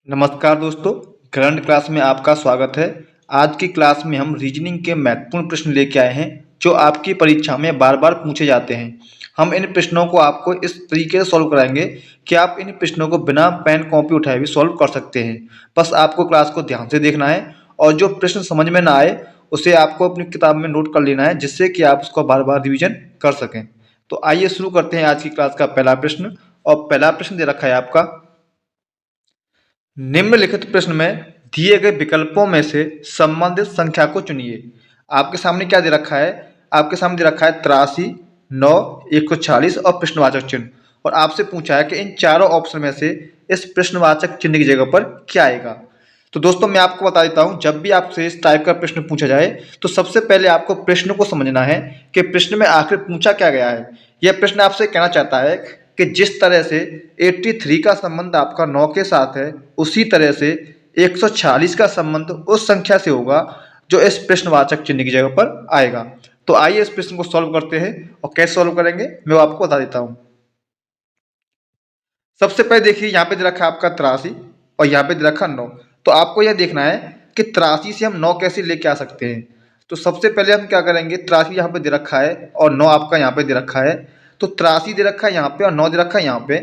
नमस्कार दोस्तों, current class में आपका स्वागत है। आज की क्लास में हम रीजनिंग के महत्वपूर्ण प्रश्न लेके आए हैं जो आपकी परीक्षा में बार बार पूछे जाते हैं। हम इन प्रश्नों को आपको इस तरीके से सॉल्व कराएंगे कि आप इन प्रश्नों को बिना पेन कॉपी उठाए भी सॉल्व कर सकते हैं। बस आपको क्लास को ध्यान से देखना है और जो प्रश्न समझ में ना आए उसे आपको अपनी किताब में नोट कर लेना है, जिससे कि आप उसको बार बार रिविजन कर सकें। तो आइए शुरू करते हैं आज की क्लास का पहला प्रश्न। और पहला प्रश्न दे रखा है आपका, निम्नलिखित प्रश्न में दिए गए विकल्पों में से संबंधित संख्या को चुनिए। आपके सामने क्या दे रखा है? आपके सामने दे रखा है 83, 9, 140 और प्रश्नवाचक चिन्ह। और आपसे पूछा है कि इन चारों ऑप्शन में से इस प्रश्नवाचक चिन्ह की जगह पर क्या आएगा। तो दोस्तों मैं आपको बता देता हूं, जब भी आपसे इस टाइप का प्रश्न पूछा जाए तो सबसे पहले आपको प्रश्न को समझना है कि प्रश्न में आखिर पूछा क्या गया है। यह प्रश्न आपसे कहना चाहता है कि जिस तरह से 83 का संबंध आपका 9 के साथ है, उसी तरह से 146 का संबंध उस संख्या से होगा जो इस प्रश्नवाचक चिन्ह की जगह पर आएगा। तो आइए इस प्रश्न को सॉल्व करते हैं। और कैसे सॉल्व करेंगे मैं वो आपको बता देता हूं। सबसे पहले देखिए, यहाँ पे दे रखा है आपका 83 और यहाँ पे दे रखा 9। तो आपको यह देखना है कि 83 से हम 9 कैसे लेके आ सकते हैं। तो सबसे पहले हम क्या करेंगे, 83 यहाँ पे दे रखा है और 9 आपका यहाँ पे दे रखा है। तो 83 दे रखा है यहाँ पे और 9 दे रखा है यहाँ पे।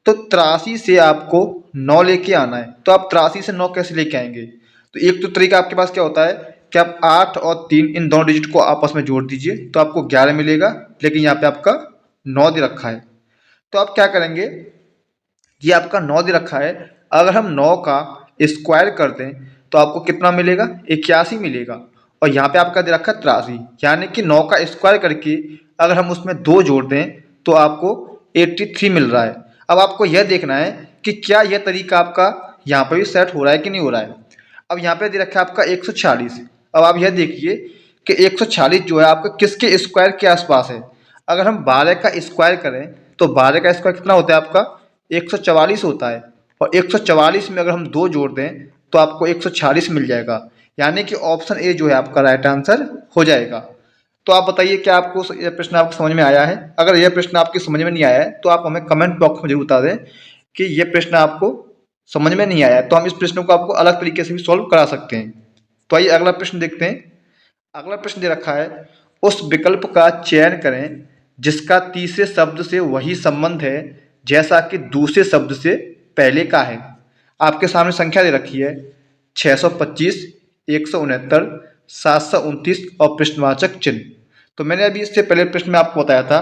तो 83 से आपको 9 लेके आना है। तो आप 83 से 9 कैसे लेके आएंगे? तो एक तो तरीका आपके पास क्या होता है कि आप 8 और 3 इन दोनों डिजिट को आपस में जोड़ दीजिए तो आपको 11 मिलेगा। लेकिन यहाँ पे आपका 9 दे रखा है। तो आप क्या करेंगे, ये आपका 9 दे रखा है। अगर हम 9 का स्क्वायर कर दें तो आपको कितना मिलेगा? 81 मिलेगा। और यहाँ पे आपका दे रखा है 83, यानी कि 9 का स्क्वायर करके अगर हम उसमें 2 जोड़ दें तो आपको 83 मिल रहा है। अब आपको यह देखना है कि क्या यह तरीका आपका यहाँ पर भी सेट हो रहा है कि नहीं हो रहा है। अब यहाँ पे दे रखा है आपका 146। अब आप यह देखिए कि 146 जो है आपका किसके स्क्वायर के आसपास है। अगर हम 12 का स्क्वायर करें तो 12 का स्क्वायर कितना होता है आपका? 144 होता है। और 144 में अगर हम 2 जोड़ दें तो आपको 146 मिल जाएगा। यानी कि ऑप्शन ए जो है आपका राइट आंसर हो जाएगा। तो आप बताइए, क्या आपको यह प्रश्न आपको समझ में आया है? अगर यह प्रश्न आपकी समझ में नहीं आया है तो आप हमें कमेंट बॉक्स में जरूर बता दें कि यह प्रश्न आपको समझ में नहीं आया है, तो हम इस प्रश्न को आपको अलग तरीके से भी सॉल्व करा सकते हैं। तो आइए अगला प्रश्न देखते हैं। अगला प्रश्न दे रखा है, उस विकल्प का चयन करें जिसका तीसरे शब्द से वही संबंध है जैसा कि दूसरे शब्द से पहले का है। आपके सामने संख्या दे रखी है 625, 169, 729 और प्रश्नवाचक चिन्ह। तो मैंने अभी इससे पहले प्रश्न में आपको बताया था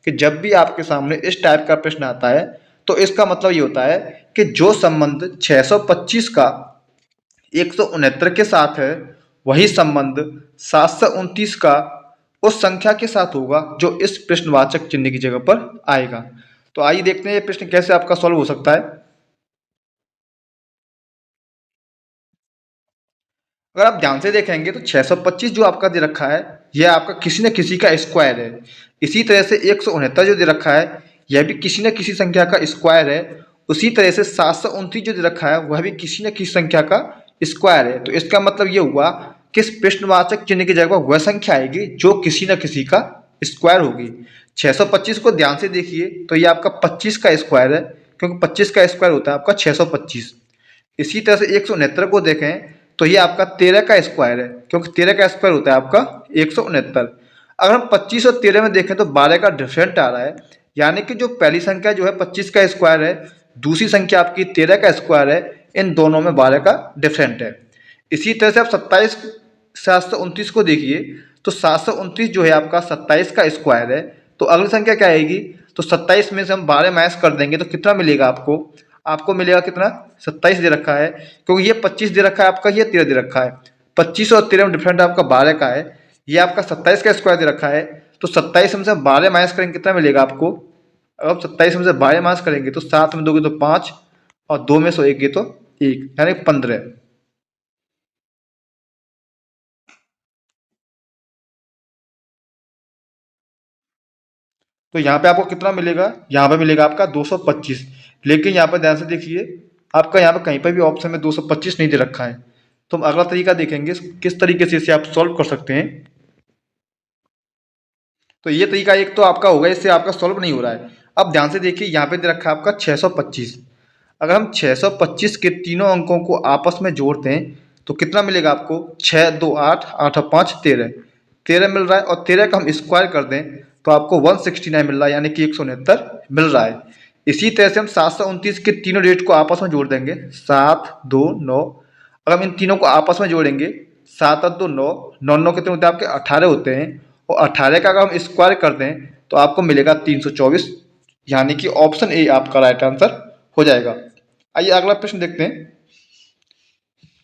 कि जब भी आपके सामने इस टाइप का प्रश्न आता है तो इसका मतलब ये होता है कि जो संबंध 625 का 169 के साथ है, वही संबंध 729 का उस संख्या के साथ होगा जो इस प्रश्नवाचक चिन्ह की जगह पर आएगा। तो आइए देखते हैं ये प्रश्न कैसे आपका सॉल्व हो सकता है। अगर आप ध्यान से देखेंगे तो 625 जो आपका दे रखा है यह आपका किसी न किसी का स्क्वायर है। इसी तरह से 169 जो दे रखा है यह भी किसी न किसी संख्या का स्क्वायर है। उसी तरह से 729 जो दे रखा है वह भी किसी न किसी संख्या का स्क्वायर है। तो इसका मतलब ये हुआ कि इस प्रश्नवाचक चिन्ह की जगह वह संख्या आएगी जो किसी न किसी का स्क्वायर होगी। 625 को ध्यान से देखिए तो ये आपका 25 का स्क्वायर है, क्योंकि 25 का स्क्वायर होता है आपका 625। इसी तरह से 169 को देखें तो ये आपका 13 का स्क्वायर है, क्योंकि 13 का स्क्वायर होता है आपका 169। अगर हम 25 और 13 में देखें तो 12 का डिफरेंट आ रहा है। यानी कि जो पहली संख्या जो है 25 का स्क्वायर है, दूसरी संख्या आपकी 13 का स्क्वायर है, इन दोनों में 12 का डिफरेंट है। इसी तरह से आप 27 729 को देखिए तो 729 जो है आपका 27 का स्क्वायर है। तो अगली संख्या क्या आएगी? तो 27 में से हम 12 माइनस कर देंगे तो कितना मिलेगा आपको? आपको मिलेगा कितना? 27 दे रखा है, क्योंकि ये 25 दे रखा है आपका, ये 13 दे रखा है। 25 और 13 में डिफरेंट आपका 12 का है। ये आपका 27 का स्क्वायर दे रखा है। तो 27 में से 12 माइनस करेंगे कितना मिलेगा आपको? अगर आप 27 में से 12 माइनस करेंगे तो 7 में दोगे तो 5 और 2 में से एक तो 1, यानी 15। तो यहाँ पे आपको कितना मिलेगा? यहाँ पे मिलेगा आपका 225। लेकिन यहाँ पर ध्यान से देखिए, आपका यहाँ पे कहीं पर भी ऑप्शन में 225 नहीं दे रखा है। तो हम अगला तरीका देखेंगे किस तरीके से इसे आप सॉल्व कर सकते हैं। तो ये तरीका एक तो आपका होगा, इससे आपका सॉल्व नहीं हो रहा है। अब ध्यान से देखिए, यहाँ पे दे रखा है आपका 625। अगर हम 625 के तीनों अंकों को आपस में जोड़ते हैं तो कितना मिलेगा आपको? 6 2 8, 8 और 5 13, 13 मिल रहा है। और 13 का हम स्क्वायर कर दें तो आपको 169 मिल रहा है, यानी कि 169 मिल रहा है। इसी तरह से हम 729 के तीनों डिजिट को आपस में जोड़ देंगे, 7 2 9। अगर हम इन तीनों को आपस में जोड़ेंगे, 7 8 2 9, 9 9 कितने होते हैं आपके? 18 होते हैं। और 18 का अगर हम स्क्वायर कर दें तो आपको मिलेगा 324, यानी कि ऑप्शन ए आपका राइट आंसर हो जाएगा। आइए अगला प्रश्न देखते हैं।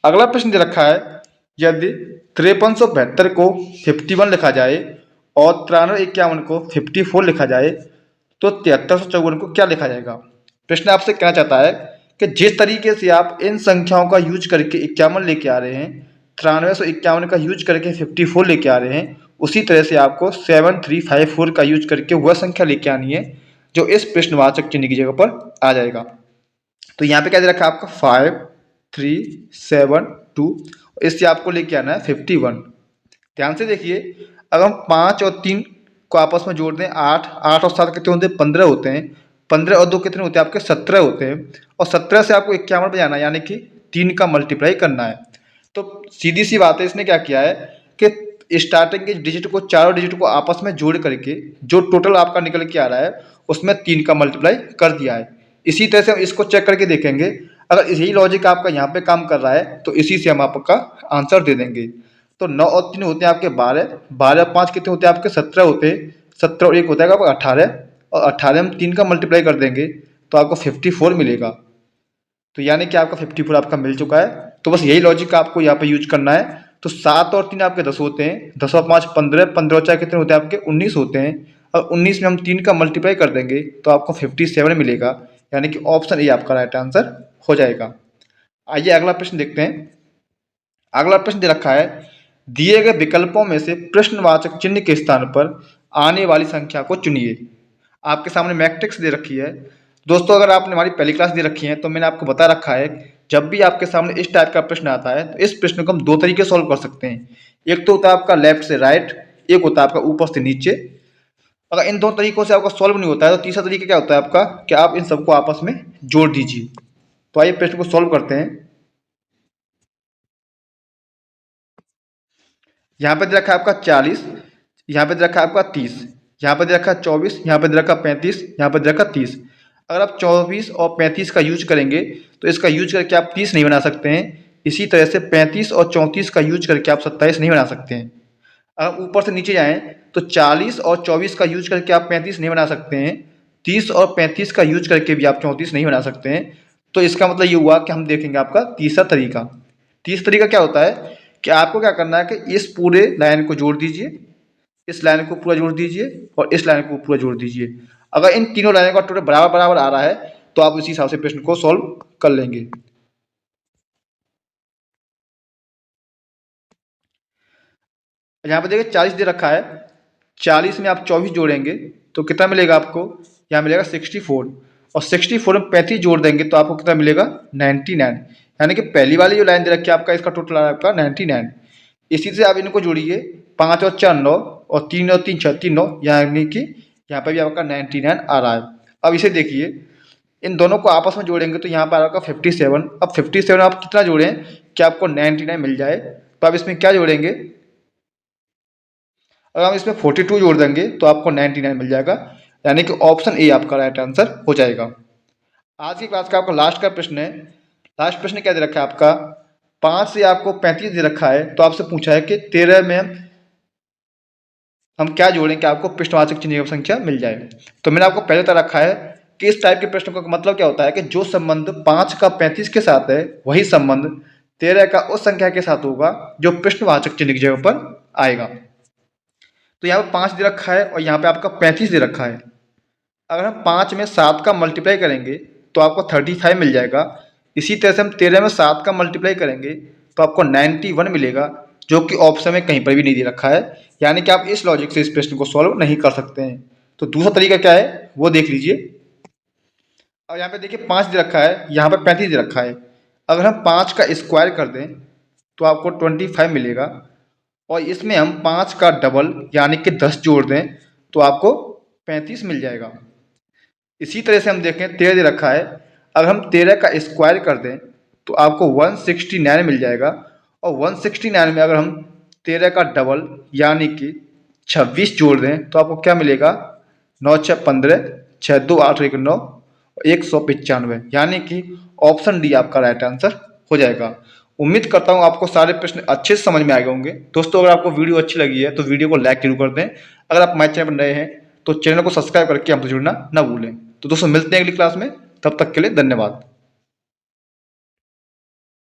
अगला प्रश्न दे रखा है, यदि 5372 को 51 लिखा जाए और 9351 को 54 लिखा जाए तो 7354 को क्या लिखा जाएगा? प्रश्न आपसे कहना चाहता है कि जिस तरीके से आप इन संख्याओं का यूज करके 51 लेके आ रहे हैं, 9351 का यूज करके 54 लेके आ रहे हैं, उसी तरह से आपको 7354 का यूज करके वह संख्या लेके आनी है जो इस प्रश्नवाचक चिन्ह की जगह पर आ जाएगा। तो यहाँ पे क्या दे रखा है आपका? 5 3 7 2, इससे आपको लेके आना है 51। ध्यान से देखिए, अगर हम 5 और 3 को आपस में जोड़ दें, 8 8 और 7 कितने होते हैं? 15 होते हैं। 15 और 2 कितने होते हैं आपके? 17 होते हैं। और 17 से आपको 51 पे जाना है, यानी कि 3 का मल्टीप्लाई करना है। तो सीधी सी बात है, इसने क्या किया है कि स्टार्टिंग के डिजिट को, चारों डिजिट को आपस में जोड़ करके जो टोटल आपका निकल के आ रहा है उसमें 3 का मल्टीप्लाई कर दिया है। इसी तरह से हम इसको चेक करके देखेंगे, अगर यही लॉजिक आपका यहाँ पे काम कर रहा है तो इसी से हम आपका आंसर दे देंगे। तो 9 और 3 होते हैं आपके 12, 12 और 5 कितने होते हैं आपके? 17 होते हैं। 17 और 1 होता है आपका 18, और 18 हम 3 का मल्टीप्लाई कर देंगे तो आपको 54 मिलेगा। तो यानी कि आपका 54 आपका मिल चुका है। तो बस यही लॉजिक आपको यहाँ पे यूज करना है। तो 7 और 3 आपके 10 होते हैं, 10 और 5 15, 15 और 4 कितने होते हैं आपके? 19 होते हैं। और 19 में हम 3 का मल्टीप्लाई कर देंगे तो आपको 57 मिलेगा, यानी कि ऑप्शन ए आपका राइट आंसर हो जाएगा। आइए अगला प्रश्न देखते हैं। अगला प्रश्न दे रखा है, दिए गए विकल्पों में से प्रश्नवाचक चिन्ह के स्थान पर आने वाली संख्या को चुनिए। आपके सामने मैट्रिक्स दे रखी है। दोस्तों अगर आपने हमारी पहली क्लास दे रखी है तो मैंने आपको बता रखा है, जब भी आपके सामने इस टाइप का प्रश्न आता है तो इस प्रश्न को हम दो तरीके से सॉल्व कर सकते हैं। एक तो होता है आपका लेफ्ट से राइट, एक होता है आपका ऊपर से नीचे। अगर इन दो तरीकों से आपका सॉल्व नहीं होता है तो तीसरा तरीका क्या होता है आपका, कि आप इन सबको आपस में जोड़ दीजिए। तो आइए प्रश्न को सॉल्व करते हैं। यहाँ पे दे रखा है आपका 40, यहाँ पे दे रखा है आपका 30, यहाँ पे दे रखा है 24, यहाँ पे दे रखा है 35, यहाँ पे दे रखा है 30। अगर आप 24 और 35 का यूज करेंगे तो इसका यूज करके आप 30 नहीं बना सकते हैं। इसी तरह से 35 और 34 का यूज करके आप 27 नहीं बना सकते हैं। अगर ऊपर से नीचे जाएँ तो 40 और 24 का यूज करके आप 35 नहीं बना सकते हैं। 30 और 35 का यूज करके भी आप 34 नहीं बना सकते हैं। तो इसका मतलब ये हुआ कि हम देखेंगे आपका तीसरा तरीका। तीसरा तरीका क्या होता है कि आपको क्या करना है कि इस पूरे लाइन को जोड़ दीजिए, इस लाइन को पूरा जोड़ दीजिए और इस लाइन को पूरा जोड़ दीजिए। अगर इन तीनों लाइनों का टोटल बराबर बराबर आ रहा है तो आप उसी हिसाब से प्रश्न को सॉल्व कर लेंगे। यहाँ पे देखिए 40 दे रखा है, 40 में आप 24 जोड़ेंगे तो कितना मिलेगा आपको? यहाँ मिलेगा 64, और 64 में 35 जोड़ देंगे तो आपको कितना मिलेगा? 99। यानी कि पहली वाली जो लाइन दे रखी है आपका, इसका टोटल आ रहा है आपका 99। इसी से आप इनको जोड़िए, 5 और 4 9, और 3 और 3 6 3 9, यानी कि यहाँ पर भी आपका 99 आ रहा है। अब इसे देखिए, इन दोनों को आपस में जोड़ेंगे तो यहाँ पर आपका 57। अब 57 आप कितना जोड़ें कि आपको 99 मिल जाए? तो आप इसमें क्या जोड़ेंगे? अगर हम इसमें 42 जोड़ देंगे तो आपको 99 मिल जाएगा, यानी कि ऑप्शन ए आपका राइट आंसर हो जाएगा। आज की क्लास का आपका लास्ट का प्रश्न है। लास्ट प्रश्न क्या दे रखा है आपका? 5 से आपको 35 दे रखा है, तो आपसे पूछा है कि 13 में हम क्या जोड़ें कि आपको प्रश्नवाचक चिन्ह की संख्या मिल जाए। तो मैंने आपको पहले बता रखा है कि इस टाइप के प्रश्न का मतलब क्या होता है कि जो संबंध 5 का 35 के साथ है वही संबंध 13 का उस संख्या के साथ होगा जो प्रश्नवाचक चिन्ह की जगह पर आएगा। तो यहाँ पर 5 दे रखा है और यहाँ पे आपका 35 दे रखा है। अगर हम 5 में 7 का मल्टीप्लाई करेंगे तो आपको 35 मिल जाएगा। इसी तरह से हम 13 में 7 का मल्टीप्लाई करेंगे तो आपको 91 मिलेगा, जो कि ऑप्शन में कहीं पर भी नहीं दे रखा है। यानी कि आप इस लॉजिक से इस प्रश्न को सॉल्व नहीं कर सकते हैं। तो दूसरा तरीका क्या है वो देख लीजिए। अब यहाँ पे देखिए 5 दे रखा है, यहाँ पे 35 दे रखा है। अगर हम 5 का स्क्वायर कर दें तो आपको 25 मिलेगा, और इसमें हम 5 का डबल यानी कि 10 जोड़ दें तो आपको 35 मिल जाएगा। इसी तरह से हम देखें 13 दे रखा है, अगर हम 13 का स्क्वायर कर दें तो आपको 169 मिल जाएगा। और 169 में अगर हम 13 का डबल यानी कि 26 जोड़ दें तो आपको क्या मिलेगा, 9 6 15, 6 2 8 1 9, 195, यानी कि ऑप्शन डी आपका राइट आंसर हो जाएगा। उम्मीद करता हूँ आपको सारे प्रश्न अच्छे से समझ में आ गए होंगे। दोस्तों, अगर आपको वीडियो अच्छी लगी है तो वीडियो को लाइक जरूर कर दें। अगर आप हमारे चैनल पर नए हैं तो चैनल को सब्सक्राइब करके हमसे जुड़ना ना भूलें। तो दोस्तों, मिलते हैं अगली क्लास में, तब तक के लिए धन्यवाद।